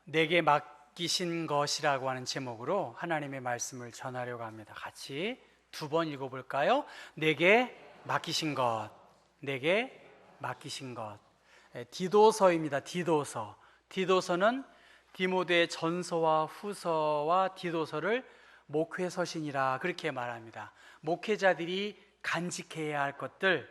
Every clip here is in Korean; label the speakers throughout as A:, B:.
A: 내게 맡기신 것이라고 하는 제목으로 하나님의 말씀을 전하려고 합니다. 같이 두 번 읽어볼까요? 내게 맡기신 것, 내게 맡기신 것. 디도서입니다. 디도서. 디도서는 디모데 전서와 후서와 디도서를 목회서신이라 그렇게 말합니다. 목회자들이 간직해야 할 것들,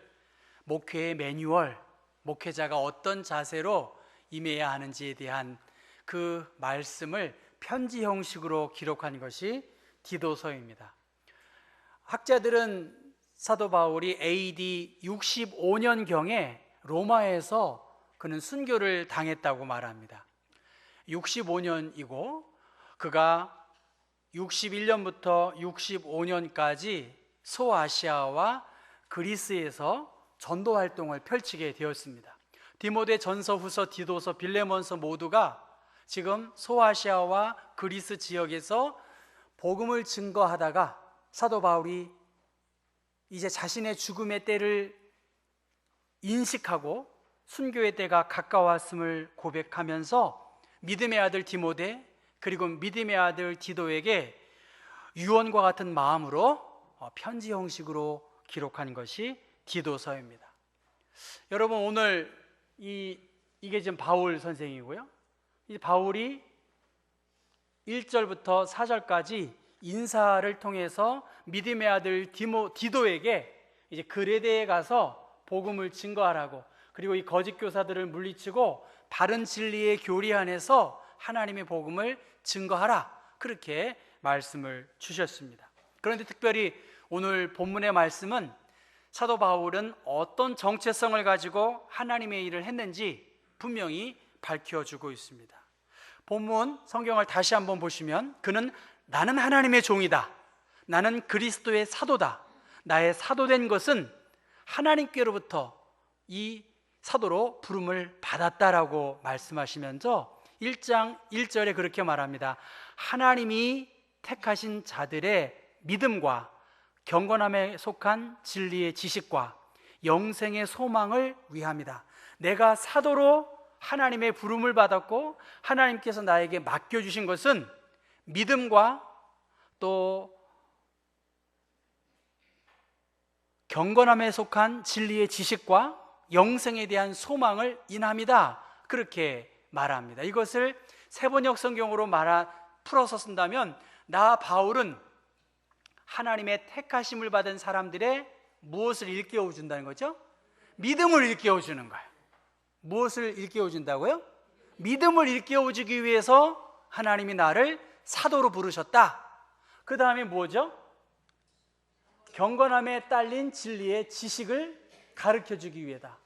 A: 목회의 매뉴얼, 목회자가 어떤 자세로 임해야 하는지에 대한 그 말씀을 편지 형식으로 기록한 것이 디도서입니다. 학자들은 사도 바울이 AD 65년경에 로마에서 그는 순교를 당했다고 말합니다. 65년이고 그가 61년부터 65년까지 소아시아와 그리스에서 전도 활동을 펼치게 되었습니다. 디모데 전서, 후서, 디도서, 빌레몬서 모두가 지금 소아시아와 그리스 지역에서 복음을 증거하다가 사도 바울이 이제 자신의 죽음의 때를 인식하고 순교의 때가 가까웠음을 고백하면서 믿음의 아들 디모데 그리고 믿음의 아들 디도에게 유언과 같은 마음으로 편지 형식으로 기록한 것이 디도서입니다. 여러분, 오늘 이게 지금 바울 선생이고요. 이 바울이 1절부터 4절까지 인사를 통해서 믿음의 아들 디도에게 이제 그레데에 가서 복음을 증거하라고, 그리고 이 거짓 교사들을 물리치고 바른 진리의 교리 안에서 하나님의 복음을 증거하라, 그렇게 말씀을 주셨습니다. 그런데 특별히 오늘 본문의 말씀은 사도 바울은 어떤 정체성을 가지고 하나님의 일을 했는지 분명히 밝혀주고 있습니다. 본문 성경을 다시 한번 보시면 그는 나는 하나님의 종이다, 나는 그리스도의 사도다, 나의 사도된 것은 하나님께로부터 이 사도로 부름을 받았다라고 말씀하시면서 1장 1절에 그렇게 말합니다. 하나님이 택하신 자들의 믿음과 경건함에 속한 진리의 지식과 영생의 소망을 위함이다. 내가 사도로 하나님의 부름을 받았고 하나님께서 나에게 맡겨주신 것은 믿음과 또 경건함에 속한 진리의 지식과 영생에 대한 소망을 인함이다, 그렇게 말합니다. 이것을 세번역 성경으로 풀어서 쓴다면 나 바울은 하나님의 택하심을 받은 사람들의 무엇을 일깨워 준다는 거죠? 믿음을 일깨워 주는 거예요. 무엇을 일깨워 준다고요? 믿음을 일깨워 주기 위해서 하나님이 나를 사도로 부르셨다. 그 다음에 뭐죠? 경건함에 딸린 진리의 지식을 가르쳐 주기 위해다.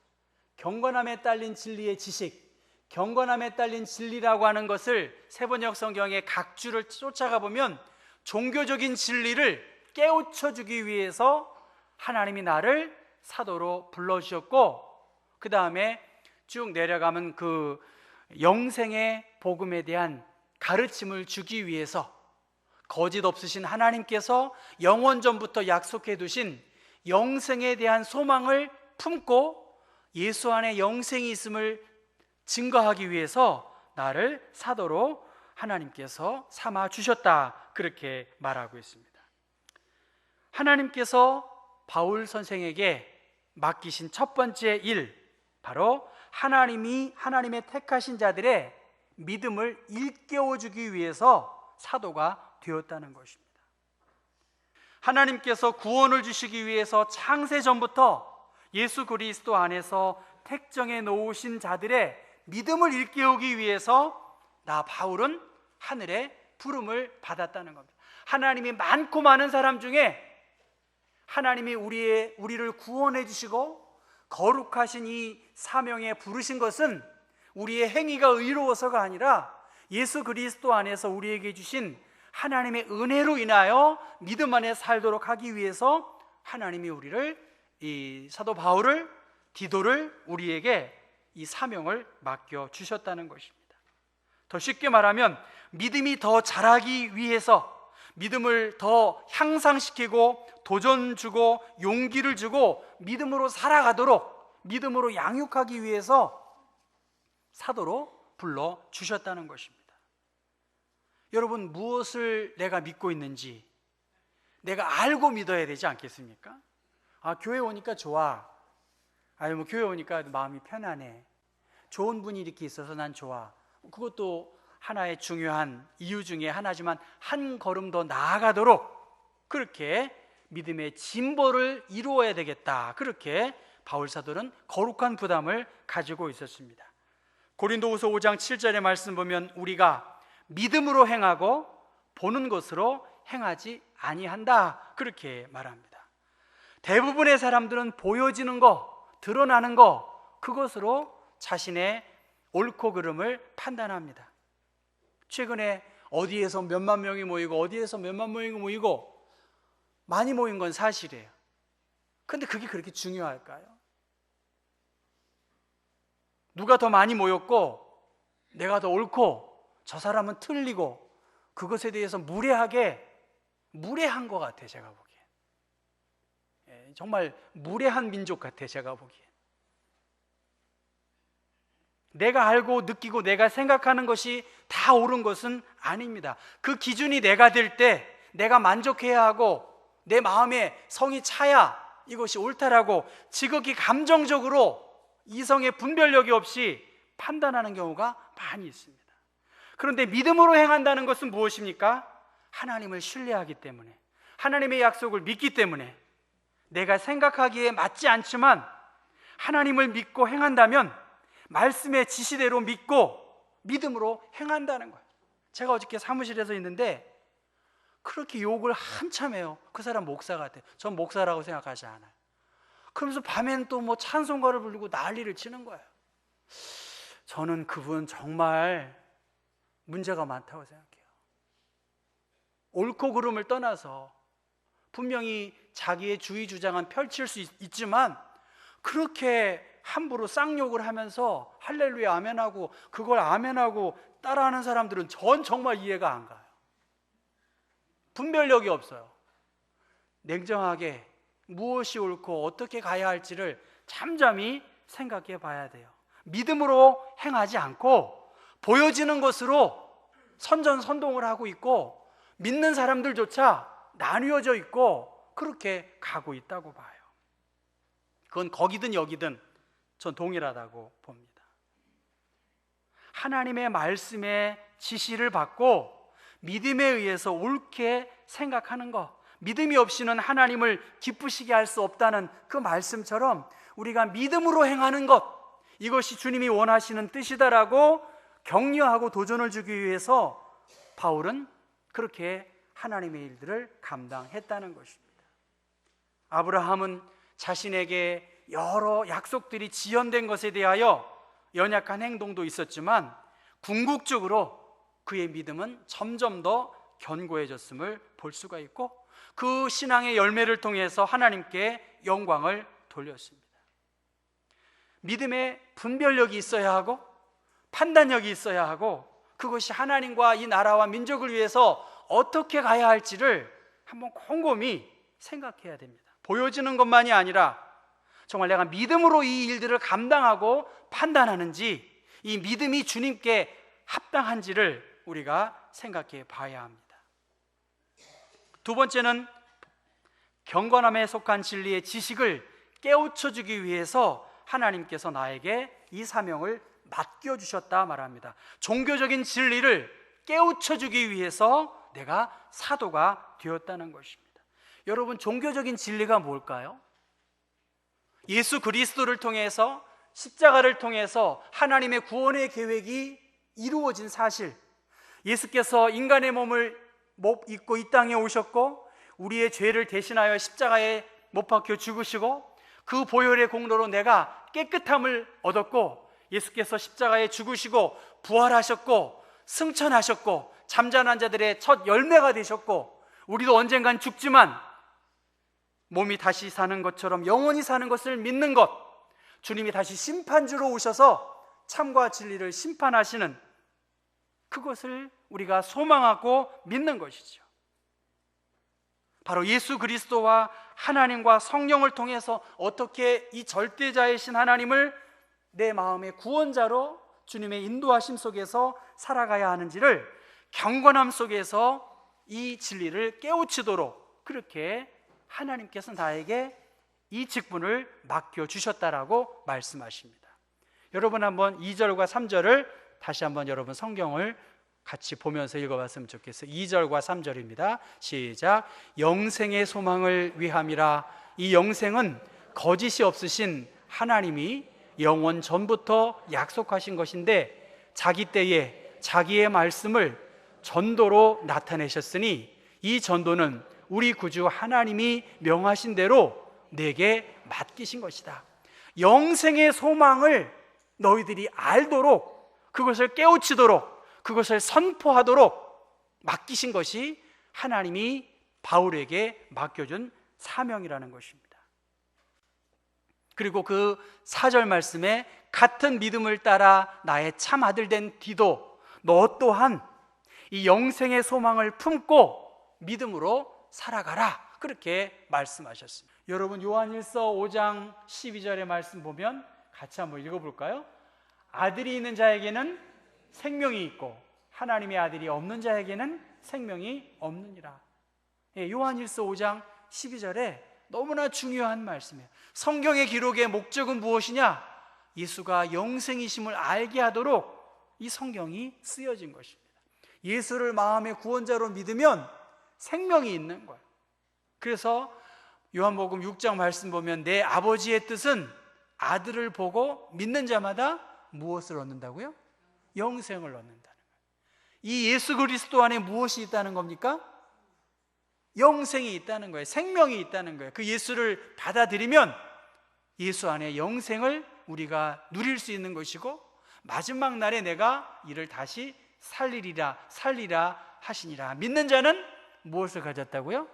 A: 경건함에 딸린 진리의 지식, 경건함에 딸린 진리라고 하는 것을 세번역 성경의 각 줄을 쫓아가 보면 종교적인 진리를 깨우쳐 주기 위해서 하나님이 나를 사도로 불러주셨고, 그 다음에 쭉 내려가면 그 영생의 복음에 대한 가르침을 주기 위해서 거짓 없으신 하나님께서 영원 전부터 약속해 두신 영생에 대한 소망을 품고 예수 안에 영생이 있음을 증거하기 위해서 나를 사도로 하나님께서 삼아 주셨다, 그렇게 말하고 있습니다. 하나님께서 바울 선생에게 맡기신 첫 번째 일, 바로 하나님의 택하신 자들의 믿음을 일깨워 주기 위해서 사도가 되었다는 것입니다. 하나님께서 구원을 주시기 위해서 창세 전부터 예수 그리스도 안에서 택정해 놓으신 자들의 믿음을 일깨우기 위해서 나 바울은 하늘의 부름을 받았다는 겁니다. 하나님이 많고 많은 사람 중에 하나님이 우리를 구원해 주시고 거룩하신 이 사명에 부르신 것은 우리의 행위가 의로워서가 아니라 예수 그리스도 안에서 우리에게 주신 하나님의 은혜로 인하여 믿음 안에 살도록 하기 위해서 하나님이 우리를, 이 사도 바울을, 디도를 우리에게 이 사명을 맡겨 주셨다는 것입니다. 더 쉽게 말하면 믿음이 더 자라기 위해서, 믿음을 더 향상시키고 도전 주고 용기를 주고 믿음으로 살아가도록, 믿음으로 양육하기 위해서 사도로 불러 주셨다는 것입니다. 여러분, 무엇을 내가 믿고 있는지 내가 알고 믿어야 되지 않겠습니까? 아, 교회 오니까 좋아. 아니, 뭐 교회 오니까 마음이 편안해. 좋은 분이 이렇게 있어서 난 좋아. 그것도 하나의 중요한 이유 중에 하나지만 한 걸음 더 나아가도록 그렇게 믿음의 진보를 이루어야 되겠다. 그렇게 바울 사도는 거룩한 부담을 가지고 있었습니다. 고린도후서 5장 7절의 말씀 보면 우리가 믿음으로 행하고 보는 것으로 행하지 아니한다. 그렇게 말합니다. 대부분의 사람들은 보여지는 거, 드러나는 거, 그것으로 자신의 옳고 그름을 판단합니다. 최근에 어디에서 몇만 명이 모이고 어디에서 몇만 명이 모이고 많이 모인 건 사실이에요. 근데 그게 그렇게 중요할까요? 누가 더 많이 모였고 내가 더 옳고 저 사람은 틀리고 그것에 대해서 무례한 것 같아. 제가 보기엔 정말 무례한 민족 같아. 제가 보기엔 내가 알고 느끼고 내가 생각하는 것이 다 옳은 것은 아닙니다. 그 기준이 내가 될 때 내가 만족해야 하고 내 마음에 성이 차야 이것이 옳다라고 지극히 감정적으로 이성의 분별력이 없이 판단하는 경우가 많이 있습니다. 그런데 믿음으로 행한다는 것은 무엇입니까? 하나님을 신뢰하기 때문에, 하나님의 약속을 믿기 때문에, 내가 생각하기에 맞지 않지만 하나님을 믿고 행한다면 말씀의 지시대로 믿고 믿음으로 행한다는 거예요. 제가 어저께 사무실에서 있는데 그렇게 욕을 한참 해요. 그 사람 목사 같아요. 전 목사라고 생각하지 않아요. 그러면서 밤엔 또 뭐 찬송가를 부르고 난리를 치는 거예요. 저는 그분 정말 문제가 많다고 생각해요. 옳고 그름을 떠나서 분명히 자기의 주의 주장은 펼칠 수 있지만 그렇게 함부로 쌍욕을 하면서 할렐루야 아멘하고 그걸 아멘하고 따라하는 사람들은 전 정말 이해가 안 가요. 분별력이 없어요. 냉정하게 무엇이 옳고 어떻게 가야 할지를 잠잠히 생각해 봐야 돼요. 믿음으로 행하지 않고 보여지는 것으로 선전선동을 하고 있고 믿는 사람들조차 나뉘어져 있고 그렇게 가고 있다고 봐요. 그건 거기든 여기든 전 동일하다고 봅니다. 하나님의 말씀에 지시를 받고 믿음에 의해서 옳게 생각하는 것, 믿음이 없이는 하나님을 기쁘시게 할 수 없다는 그 말씀처럼 우리가 믿음으로 행하는 것, 이것이 주님이 원하시는 뜻이다라고 격려하고 도전을 주기 위해서 바울은 그렇게 하나님의 일들을 감당했다는 것입니다. 아브라함은 자신에게 여러 약속들이 지연된 것에 대하여 연약한 행동도 있었지만 궁극적으로 그의 믿음은 점점 더 견고해졌음을 볼 수가 있고 그 신앙의 열매를 통해서 하나님께 영광을 돌렸습니다. 믿음에 분별력이 있어야 하고 판단력이 있어야 하고 그것이 하나님과 이 나라와 민족을 위해서 어떻게 가야 할지를 한번 곰곰이 생각해야 됩니다. 보여지는 것만이 아니라 정말 내가 믿음으로 이 일들을 감당하고 판단하는지 이 믿음이 주님께 합당한지를 우리가 생각해 봐야 합니다. 두 번째는 경건함에 속한 진리의 지식을 깨우쳐주기 위해서 하나님께서 나에게 이 사명을 맡겨주셨다 말합니다. 종교적인 진리를 깨우쳐주기 위해서 내가 사도가 되었다는 것입니다. 여러분, 종교적인 진리가 뭘까요? 예수 그리스도를 통해서 십자가를 통해서 하나님의 구원의 계획이 이루어진 사실, 예수께서 인간의 몸을 입고 이 땅에 오셨고 우리의 죄를 대신하여 십자가에 못 박혀 죽으시고 그 보혈의 공로로 내가 깨끗함을 얻었고 예수께서 십자가에 죽으시고 부활하셨고 승천하셨고 잠자는 자들의 첫 열매가 되셨고 우리도 언젠간 죽지만 몸이 다시 사는 것처럼 영원히 사는 것을 믿는 것, 주님이 다시 심판주로 오셔서 참과 진리를 심판하시는 그것을 우리가 소망하고 믿는 것이죠. 바로 예수 그리스도와 하나님과 성령을 통해서 어떻게 이 절대자이신 하나님을 내 마음의 구원자로 주님의 인도하심 속에서 살아가야 하는지를 경건함 속에서 이 진리를 깨우치도록 그렇게 하나님께서 나에게 이 직분을 맡겨주셨다라고 말씀하십니다. 여러분 한번 2절과 3절을 다시 한번 여러분 성경을 같이 보면서 읽어봤으면 좋겠어요. 2절과 3절입니다. 시작. 영생의 소망을 위함이라. 이 영생은 거짓이 없으신 하나님이 영원 전부터 약속하신 것인데 자기 때에 자기의 말씀을 전도로 나타내셨으니 이 전도는 우리 구주 하나님이 명하신 대로 내게 맡기신 것이다. 영생의 소망을 너희들이 알도록, 그것을 깨우치도록, 그것을 선포하도록 맡기신 것이 하나님이 바울에게 맡겨준 사명이라는 것입니다. 그리고 그 4절 말씀에 같은 믿음을 따라 나의 참 아들 된 디도 너 또한 이 영생의 소망을 품고 믿음으로 살아가라, 그렇게 말씀하셨습니다. 여러분 요한일서 5장 12절의 말씀 보면 같이 한번 읽어볼까요? 아들이 있는 자에게는 생명이 있고 하나님의 아들이 없는 자에게는 생명이 없느니라. 요한일서 5장 12절에 너무나 중요한 말씀이에요. 성경의 기록의 목적은 무엇이냐? 예수가 영생이심을 알게 하도록 이 성경이 쓰여진 것입니다. 예수를 마음의 구원자로 믿으면 생명이 있는 거예요. 그래서 요한복음 6장 말씀 보면 내 아버지의 뜻은 아들을 보고 믿는 자마다 무엇을 얻는다고요? 영생을 얻는다는 거예요. 이 예수 그리스도 안에 무엇이 있다는 겁니까? 영생이 있다는 거예요. 생명이 있다는 거예요. 그 예수를 받아들이면 예수 안에 영생을 우리가 누릴 수 있는 것이고 마지막 날에 내가 이를 다시 살리리라 하시니라. 믿는 자는 무엇을 가졌다고요?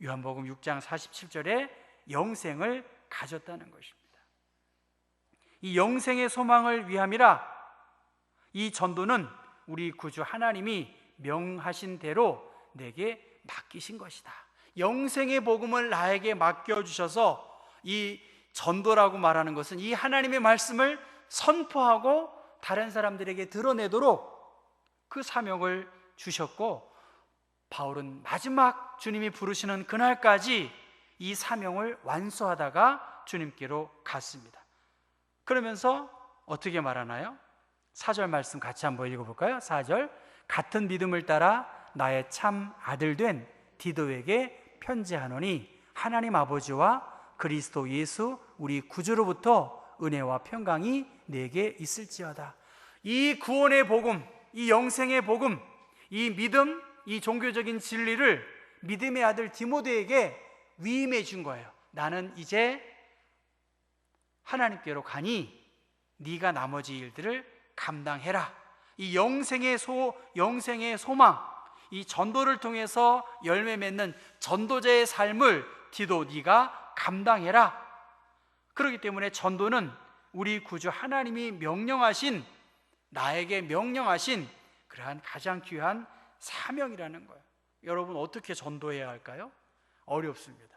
A: 요한복음 6장 47절에 영생을 가졌다는 것입니다. 이 영생의 소망을 위함이라. 이 전도는 우리 구주 하나님이 명하신 대로 내게 맡기신 것이다. 영생의 복음을 나에게 맡겨주셔서 이 전도라고 말하는 것은 이 하나님의 말씀을 선포하고 다른 사람들에게 드러내도록 그 사명을 주셨고, 바울은 마지막 주님이 부르시는 그날까지 이 사명을 완수하다가 주님께로 갔습니다. 그러면서 어떻게 말하나요? 4절 말씀 같이 한번 읽어볼까요? 4절. 같은 믿음을 따라 나의 참 아들 된 디도에게 편지하노니 하나님 아버지와 그리스도 예수 우리 구주로부터 은혜와 평강이 내게 있을지어다. 이 구원의 복음, 이 영생의 복음, 이 믿음, 이 종교적인 진리를 믿음의 아들 디모데에게 위임해 준 거예요. 나는 이제 하나님께로 가니 네가 나머지 일들을 감당해라. 이 영생의 소망, 이 전도를 통해서 열매 맺는 전도자의 삶을 디도 네가 감당해라. 그렇기 때문에 전도는 우리 구주 하나님이 명령하신, 나에게 명령하신 그러한 가장 귀한 사명이라는 거예요. 여러분 어떻게 전도해야 할까요? 어렵습니다.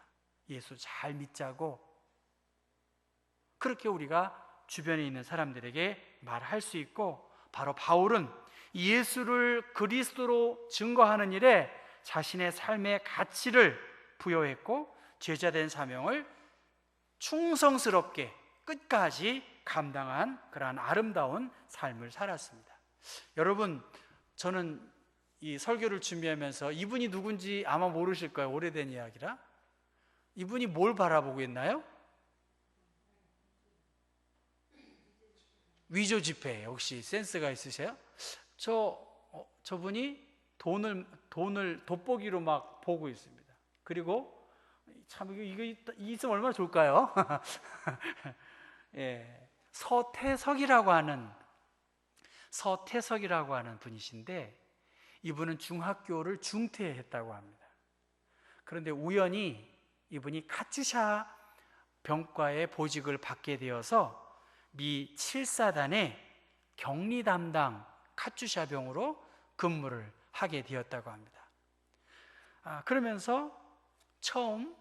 A: 예수 잘 믿자고 그렇게 우리가 주변에 있는 사람들에게 말할 수 있고, 바로 바울은 예수를 그리스도로 증거하는 일에 자신의 삶의 가치를 부여했고 제자된 사명을 충성스럽게 끝까지 감당한 그러한 아름다운 삶을 살았습니다. 여러분, 저는 이 설교를 준비하면서 이분이 누군지 아마 모르실 거예요. 오래된 이야기라. 이분이 뭘 바라보고 있나요? 위조 지폐. 혹시 센스가 있으세요? 저분이 돈을 돋보기로 막 보고 있습니다. 그리고 참 이거 있으면 얼마나 좋을까요? 예, 서태석이라고 하는 분이신데, 이분은 중학교를 중퇴했다고 합니다. 그런데 우연히 이분이 카츄샤 병과의 보직을 받게 되어서 미 7사단의 격리 담당 카츄샤 병으로 근무를 하게 되었다고 합니다. 그러면서 처음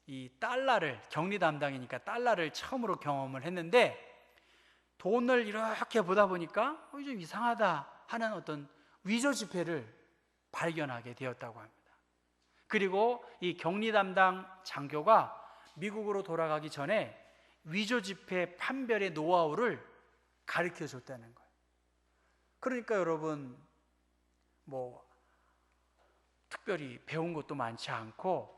A: 이 달러를, 격리 담당이니까 달러를 처음으로 경험을 했는데, 돈을 이렇게 보다 보니까 좀 이상하다 하는 어떤 위조 지폐를 발견하게 되었다고 합니다. 그리고 이 격리 담당 장교가 미국으로 돌아가기 전에 위조 지폐 판별의 노하우를 가르쳐 줬다는 거예요. 그러니까 여러분, 특별히 배운 것도 많지 않고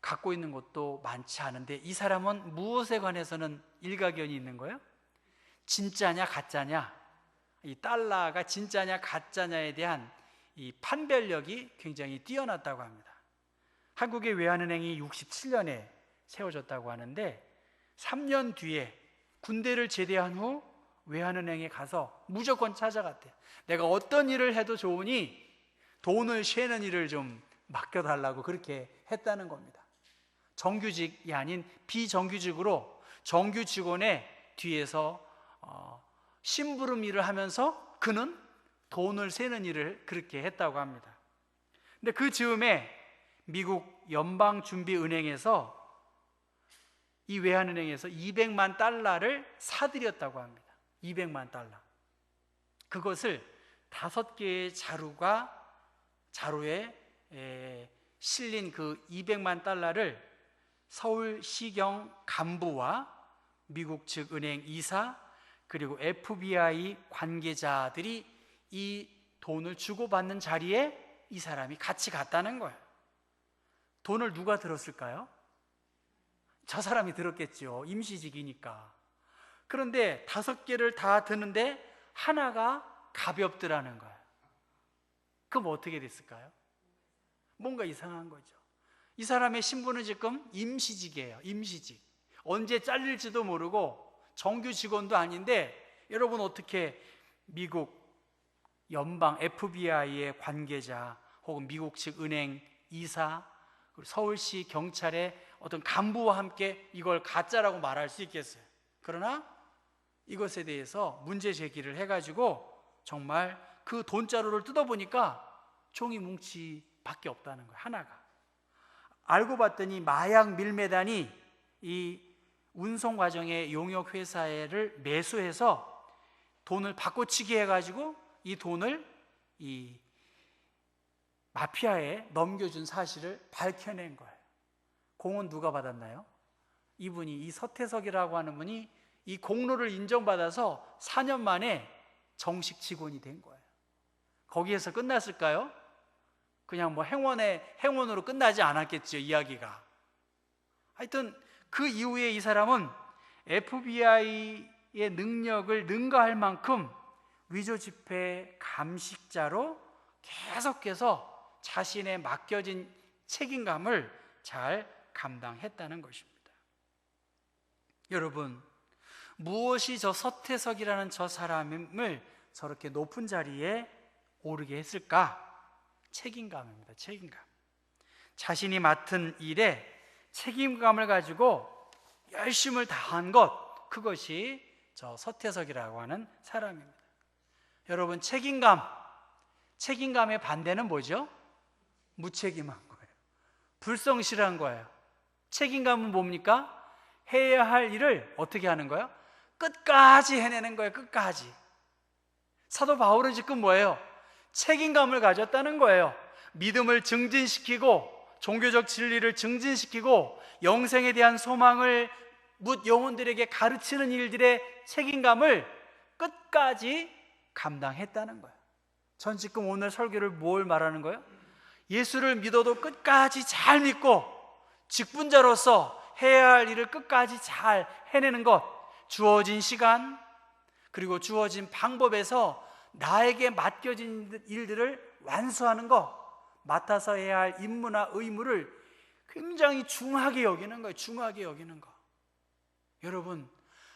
A: 갖고 있는 것도 많지 않은데, 이 사람은 무엇에 관해서는 일가견이 있는 거예요? 진짜냐 가짜냐, 이 달러가 진짜냐 가짜냐에 대한 이 판별력이 굉장히 뛰어났다고 합니다. 한국의 외환은행이 67년에 세워졌다고 하는데 3년 뒤에 군대를 제대한 후 외환은행에 가서 무조건 찾아갔대요. 내가 어떤 일을 해도 좋으니 돈을 쉐는 일을 좀 맡겨달라고 그렇게 했다는 겁니다. 정규직이 아닌 비정규직으로 정규 직원의 뒤에서 심부름 일을 하면서 그는 돈을 세는 일을 그렇게 했다고 합니다. 근데 그 즈음에 미국 연방준비은행에서, 이 외환은행에서 200만 달러를 사들였다고 합니다. 200만 달러. 그것을 5개의 자루에 실린 그 200만 달러를 서울시경 간부와 미국 측 은행 이사 그리고 FBI 관계자들이 이 돈을 주고받는 자리에 이 사람이 같이 갔다는 거예요. 돈을 누가 들었을까요? 저 사람이 들었겠죠. 임시직이니까. 그런데 5개를 다 드는데 하나가 가볍더라는 거예요. 그럼 어떻게 됐을까요? 뭔가 이상한 거죠. 이 사람의 신분은 지금 임시직이에요. 임시직. 언제 잘릴지도 모르고 정규 직원도 아닌데, 여러분 어떻게 미국 연방 FBI의 관계자 혹은 미국 측 은행 이사, 서울시 경찰의 어떤 간부와 함께 이걸 가짜라고 말할 수 있겠어요? 그러나 이것에 대해서 문제 제기를 해가지고 정말 그 돈자루를 뜯어보니까 종이 뭉치밖에 없다는 거예요. 하나가. 알고 봤더니 마약 밀매단이 이 운송 과정의 용역 회사를 매수해서 돈을 바꿔치기 해가지고 이 돈을 이 마피아에 넘겨준 사실을 밝혀낸 거예요. 공은 누가 받았나요? 이분이, 이 서태석이라고 하는 분이 이 공로를 인정받아서 4년 만에 정식 직원이 된 거예요. 거기에서 끝났을까요? 그냥 행운으로 끝나지 않았겠죠, 이야기가. 하여튼 그 이후에 이 사람은 FBI의 능력을 능가할 만큼 위조 지폐 감식자로 계속해서 자신의 맡겨진 책임감을 잘 감당했다는 것입니다. 여러분, 무엇이 저 서태석이라는 저 사람을 저렇게 높은 자리에 오르게 했을까? 책임감입니다. 책임감. 자신이 맡은 일에 책임감을 가지고 열심을 다한 것, 그것이 저 서태석이라고 하는 사람입니다. 여러분, 책임감의 반대는 뭐죠? 무책임한 거예요. 불성실한 거예요. 책임감은 뭡니까? 해야 할 일을 어떻게 하는 거예요? 끝까지 해내는 거예요. 끝까지. 사도 바울은 지금 뭐예요? 책임감을 가졌다는 거예요. 믿음을 증진시키고 종교적 진리를 증진시키고 영생에 대한 소망을 묻 영혼들에게 가르치는 일들의 책임감을 끝까지 감당했다는 거예요. 전 지금 오늘 설교를 뭘 말하는 거예요? 예수를 믿어도 끝까지 잘 믿고 직분자로서 해야 할 일을 끝까지 잘 해내는 것, 주어진 시간 그리고 주어진 방법에서 나에게 맡겨진 일들을 완수하는 것, 맡아서 해야 할 임무나 의무를 굉장히 중하게 여기는 거예요. 중하게 여기는 거. 여러분,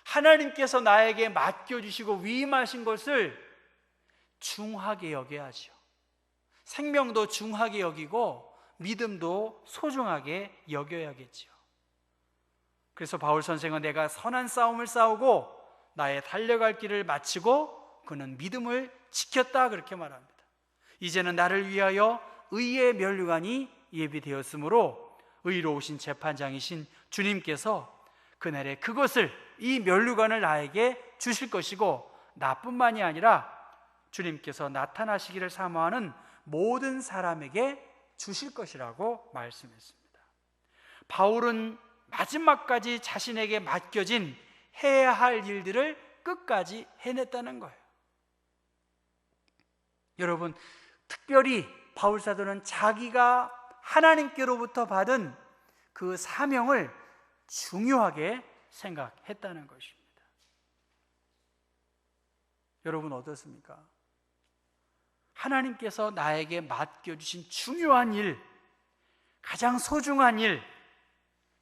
A: 하나님께서 나에게 맡겨주시고 위임하신 것을 중하게 여겨야죠. 생명도 중하게 여기고 믿음도 소중하게 여겨야겠죠. 그래서 바울 선생은 내가 선한 싸움을 싸우고 나의 달려갈 길을 마치고 그는 믿음을 지켰다, 그렇게 말합니다. 이제는 나를 위하여 의의 면류관이 예비되었으므로 의로우신 재판장이신 주님께서 그날에 그것을, 이 면류관을 나에게 주실 것이고 나뿐만이 아니라 주님께서 나타나시기를 사모하는 모든 사람에게 주실 것이라고 말씀했습니다. 바울은 마지막까지 자신에게 맡겨진 해야 할 일들을 끝까지 해냈다는 거예요. 여러분, 특별히 바울 사도는 자기가 하나님께로부터 받은 그 사명을 중요하게 생각했다는 것입니다. 여러분 어떻습니까? 하나님께서 나에게 맡겨주신 중요한 일, 가장 소중한 일,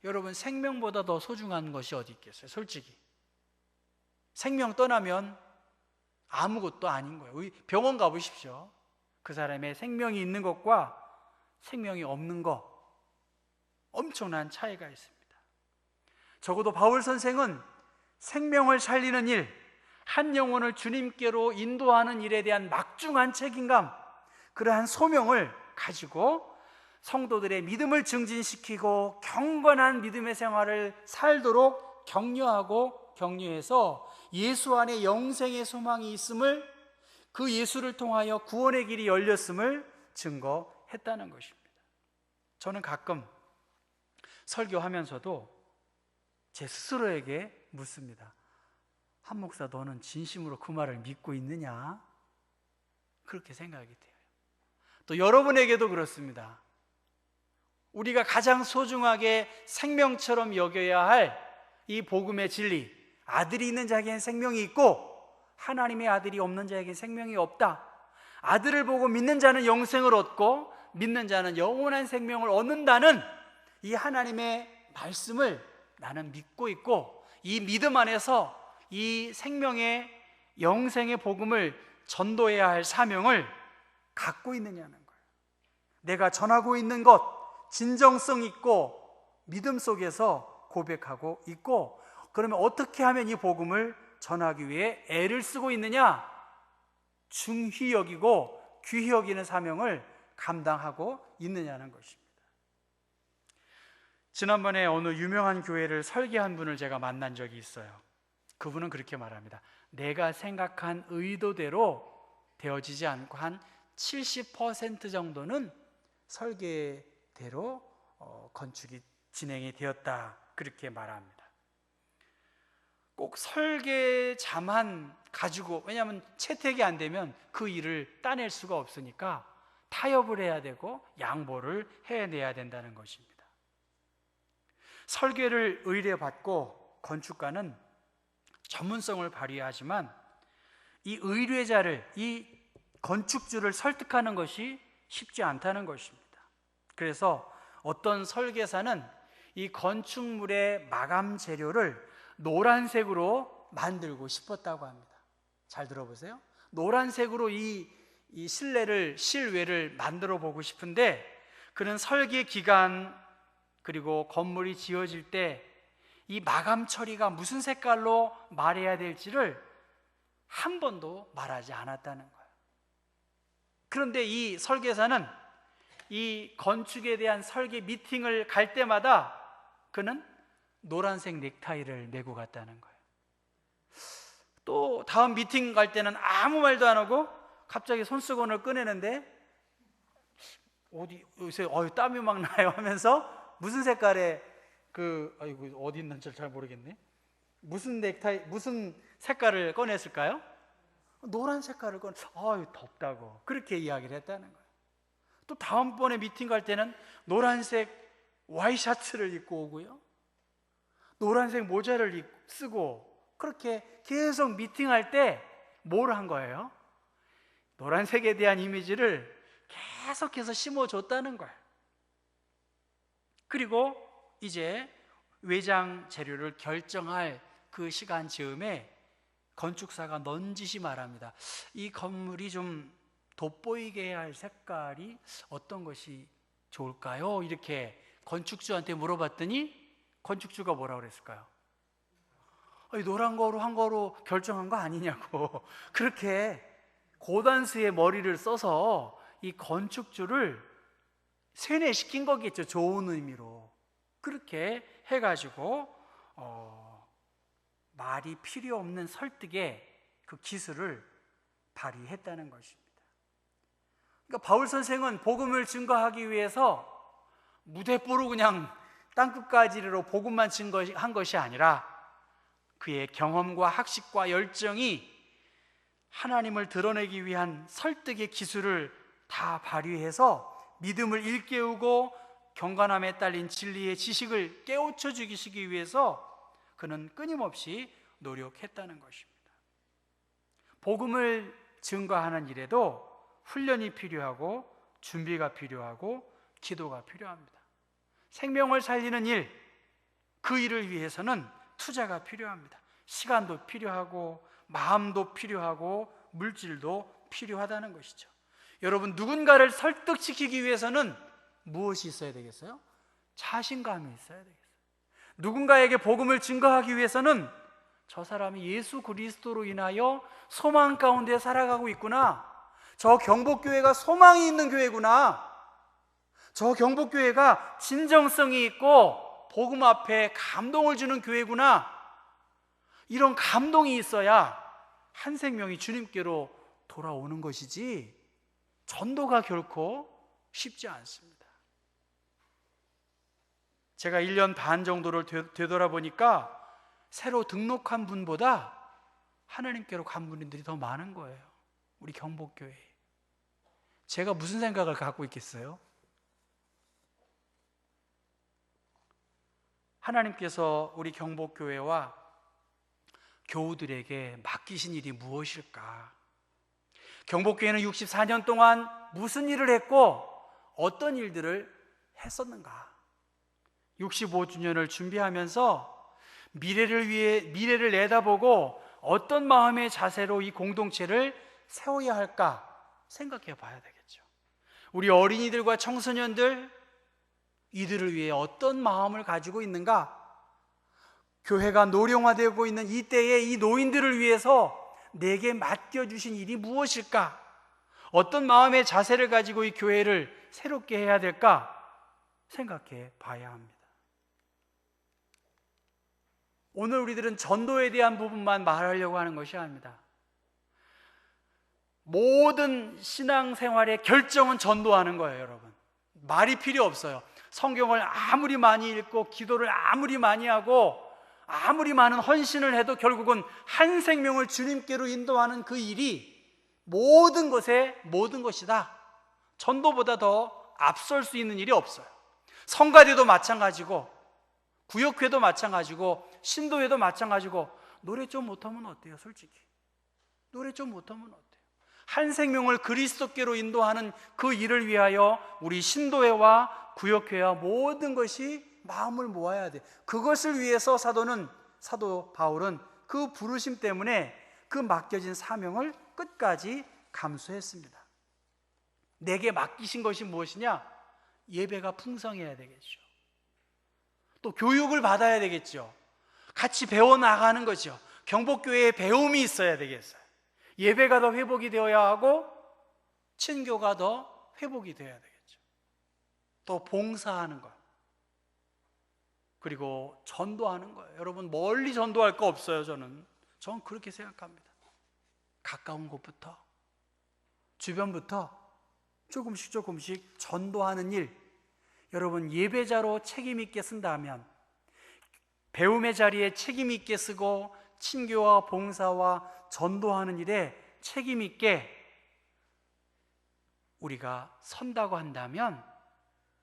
A: 여러분 생명보다 더 소중한 것이 어디 있겠어요? 솔직히 생명 떠나면 아무것도 아닌 거예요. 병원 가보십시오. 그 사람의 생명이 있는 것과 생명이 없는 것, 엄청난 차이가 있습니다. 적어도 바울 선생은 생명을 살리는 일, 한 영혼을 주님께로 인도하는 일에 대한 막중한 책임감, 그러한 소명을 가지고 성도들의 믿음을 증진시키고 경건한 믿음의 생활을 살도록 격려하고 격려해서 예수 안에 영생의 소망이 있음을, 그 예수를 통하여 구원의 길이 열렸음을 증거했다는 것입니다. 저는 가끔 설교하면서도 제 스스로에게 묻습니다. 한 목사, 너는 진심으로 그 말을 믿고 있느냐? 그렇게 생각이 돼요. 또 여러분에게도 그렇습니다. 우리가 가장 소중하게 생명처럼 여겨야 할 이 복음의 진리, 아들이 있는 자에게는 생명이 있고 하나님의 아들이 없는 자에게는 생명이 없다. 아들을 보고 믿는 자는 영생을 얻고 믿는 자는 영원한 생명을 얻는다는 이 하나님의 말씀을 나는 믿고 있고, 이 믿음 안에서 이 생명의 영생의 복음을 전도해야 할 사명을 갖고 있느냐는 거예요. 내가 전하고 있는 것 진정성 있고 믿음 속에서 고백하고 있고, 그러면 어떻게 하면 이 복음을 전하기 위해 애를 쓰고 있느냐? 중히 여기고 귀히 여기는 사명을 감당하고 있느냐는 것입니다. 지난번에 어느 유명한 교회를 설계한 분을 제가 만난 적이 있어요. 그분은 그렇게 말합니다. 내가 생각한 의도대로 되어지지 않고 한 70% 정도는 설계대로 건축이 진행이 되었다, 그렇게 말합니다. 꼭 설계자만 가지고, 왜냐하면 채택이 안 되면 그 일을 따낼 수가 없으니까 타협을 해야 되고 양보를 해내야 된다는 것입니다. 설계를 의뢰받고 건축가는 전문성을 발휘하지만 이 의뢰자를, 이 건축주를 설득하는 것이 쉽지 않다는 것입니다. 그래서 어떤 설계사는 이 건축물의 마감 재료를 노란색으로 만들고 싶었다고 합니다. 잘 들어보세요. 노란색으로 이 실외를 만들어 보고 싶은데, 그는 설계 기간 그리고 건물이 지어질 때 이 마감 처리가 무슨 색깔로 말해야 될지를 한 번도 말하지 않았다는 거예요. 그런데 이 설계사는 이 건축에 대한 설계 미팅을 갈 때마다 그는 노란색 넥타이를 메고 갔다는 거예요. 또 다음 미팅 갈 때는 아무 말도 안 하고 갑자기 손수건을 꺼내는데 어디 요새 땀이 막 나요 하면서 무슨 색깔의 아이고 어디 있는지 잘 모르겠네. 무슨 넥타이, 무슨 색깔을 꺼냈을까요? 노란 색깔을 덥다고 그렇게 이야기를 했다는 거예요. 또 다음번에 미팅 갈 때는 노란색 와이셔츠를 입고 오고요, 노란색 모자를 쓰고, 그렇게 계속 미팅할 때 뭘 한 거예요? 노란색에 대한 이미지를 계속해서 심어줬다는 거예요. 그리고 이제 외장 재료를 결정할 그 시간 즈음에 건축사가 넌지시 말합니다. 이 건물이 좀 돋보이게 해야 할 색깔이 어떤 것이 좋을까요? 이렇게 건축주한테 물어봤더니 건축주가 뭐라고 그랬을까요? 노란 거로 한 거로 결정한 거 아니냐고 그렇게 고단수의 머리를 써서 이 건축주를 세뇌시킨 거겠죠. 좋은 의미로. 그렇게 해가지고 말이 필요 없는 설득의 그 기술을 발휘했다는 것입니다. 그러니까 바울 선생은 복음을 증거하기 위해서 무대뽀로 그냥 땅끝까지로 복음만 증거한 것이 아니라 그의 경험과 학식과 열정이 하나님을 드러내기 위한 설득의 기술을 다 발휘해서 믿음을 일깨우고 경건함에 딸린 진리의 지식을 깨우쳐 주시기 위해서 그는 끊임없이 노력했다는 것입니다. 복음을 증거하는 일에도 훈련이 필요하고 준비가 필요하고 기도가 필요합니다. 생명을 살리는 일, 그 일을 위해서는 투자가 필요합니다. 시간도 필요하고 마음도 필요하고 물질도 필요하다는 것이죠. 여러분, 누군가를 설득시키기 위해서는 무엇이 있어야 되겠어요? 자신감이 있어야 되겠어요. 누군가에게 복음을 증거하기 위해서는 저 사람이 예수 그리스도로 인하여 소망 가운데 살아가고 있구나, 저 경복교회가 소망이 있는 교회구나, 저 경복교회가 진정성이 있고 복음 앞에 감동을 주는 교회구나, 이런 감동이 있어야 한 생명이 주님께로 돌아오는 것이지 전도가 결코 쉽지 않습니다. 제가 1년 반 정도를 되돌아보니까 새로 등록한 분보다 하나님께로 간 분들이 더 많은 거예요. 우리 경복교회에. 제가 무슨 생각을 갖고 있겠어요? 하나님께서 우리 경복교회와 교우들에게 맡기신 일이 무엇일까? 경복교회는 64년 동안 무슨 일을 했고 어떤 일들을 했었는가? 65주년을 준비하면서 미래를 내다보고 어떤 마음의 자세로 이 공동체를 세워야 할까 생각해 봐야 되겠죠. 우리 어린이들과 청소년들, 이들을 위해 어떤 마음을 가지고 있는가? 교회가 노령화되고 있는 이 때에 이 노인들을 위해서 내게 맡겨주신 일이 무엇일까? 어떤 마음의 자세를 가지고 이 교회를 새롭게 해야 될까 생각해 봐야 합니다. 오늘 우리들은 전도에 대한 부분만 말하려고 하는 것이 아닙니다. 모든 신앙생활의 결정은 전도하는 거예요, 여러분. 말이 필요 없어요. 성경을 아무리 많이 읽고 기도를 아무리 많이 하고 아무리 많은 헌신을 해도 결국은 한 생명을 주님께로 인도하는 그 일이 모든 것이다. 전도보다 더 앞설 수 있는 일이 없어요. 성가대도 마찬가지고 구역회도 마찬가지고 신도회도 마찬가지고 노래 좀 못하면 어때요? 솔직히 노래 좀 못하면 어때요? 한 생명을 그리스도께로 인도하는 그 일을 위하여 우리 신도회와 구역회와 모든 것이 마음을 모아야 돼. 그것을 위해서 사도 바울은 그 부르심 때문에 그 맡겨진 사명을 끝까지 감수했습니다. 내게 맡기신 것이 무엇이냐? 예배가 풍성해야 되겠죠. 또 교육을 받아야 되겠죠. 같이 배워나가는 거죠. 경복교회에 배움이 있어야 되겠어요. 예배가 더 회복이 되어야 하고 친교가 더 회복이 되어야 되겠죠. 또 봉사하는 것, 그리고 전도하는 거예요. 여러분, 멀리 전도할 거 없어요. 저는 그렇게 생각합니다. 가까운 곳부터, 주변부터 조금씩 전도하는 일, 여러분 예배자로 책임 있게 쓴다면, 배움의 자리에 책임 있게 쓰고 친교와 봉사와 전도하는 일에 책임 있게 우리가 선다고 한다면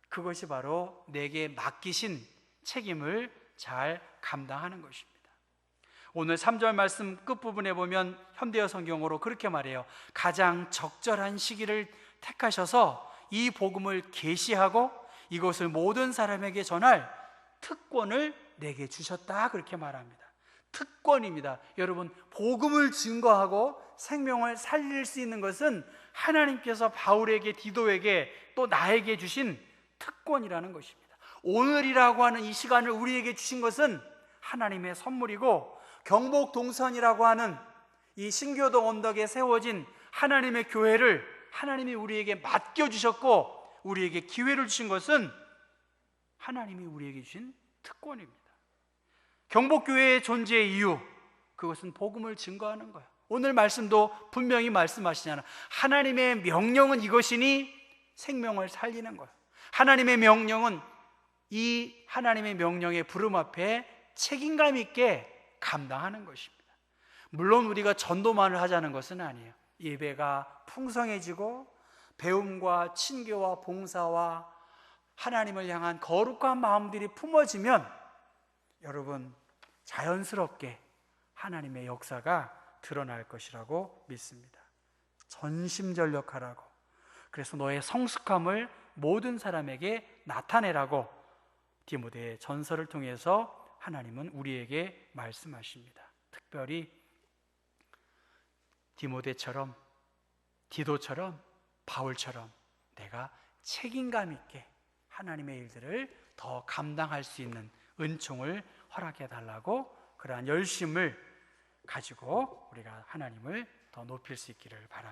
A: 그것이 바로 내게 맡기신 책임을 잘 감당하는 것입니다. 오늘 3절 말씀 끝부분에 보면 현대어 성경으로 그렇게 말해요. 가장 적절한 시기를 택하셔서 이 복음을 계시하고 이것을 모든 사람에게 전할 특권을 내게 주셨다, 그렇게 말합니다. 특권입니다. 여러분, 복음을 증거하고 생명을 살릴 수 있는 것은 하나님께서 바울에게, 디도에게, 또 나에게 주신 특권이라는 것입니다. 오늘이라고 하는 이 시간을 우리에게 주신 것은 하나님의 선물이고, 경복 동선이라고 하는 이 신교동 언덕에 세워진 하나님의 교회를 하나님이 우리에게 맡겨주셨고 우리에게 기회를 주신 것은 하나님이 우리에게 주신 특권입니다. 경복교회의 존재의 이유, 그것은 복음을 증거하는 거예요. 오늘 말씀도 분명히 말씀하시잖아. 하나님의 명령은 이것이니 생명을 살리는 거예요. 하나님의 명령은 이 하나님의 명령의 부름 앞에 책임감 있게 감당하는 것입니다. 물론 우리가 전도만을 하자는 것은 아니에요. 예배가 풍성해지고 배움과 친교와 봉사와 하나님을 향한 거룩한 마음들이 품어지면 여러분 자연스럽게 하나님의 역사가 드러날 것이라고 믿습니다. 전심전력하라고, 그래서 너의 성숙함을 모든 사람에게 나타내라고 디모데의 전서를 통해서 하나님은 우리에게 말씀하십니다. 특별히 디모데처럼, 디도처럼, 바울처럼 내가 책임감 있게 하나님의 일들을 더 감당할 수 있는 은총을 허락해 달라고, 그러한 열심을 가지고 우리가 하나님을 더 높일 수 있기를 바랍니다.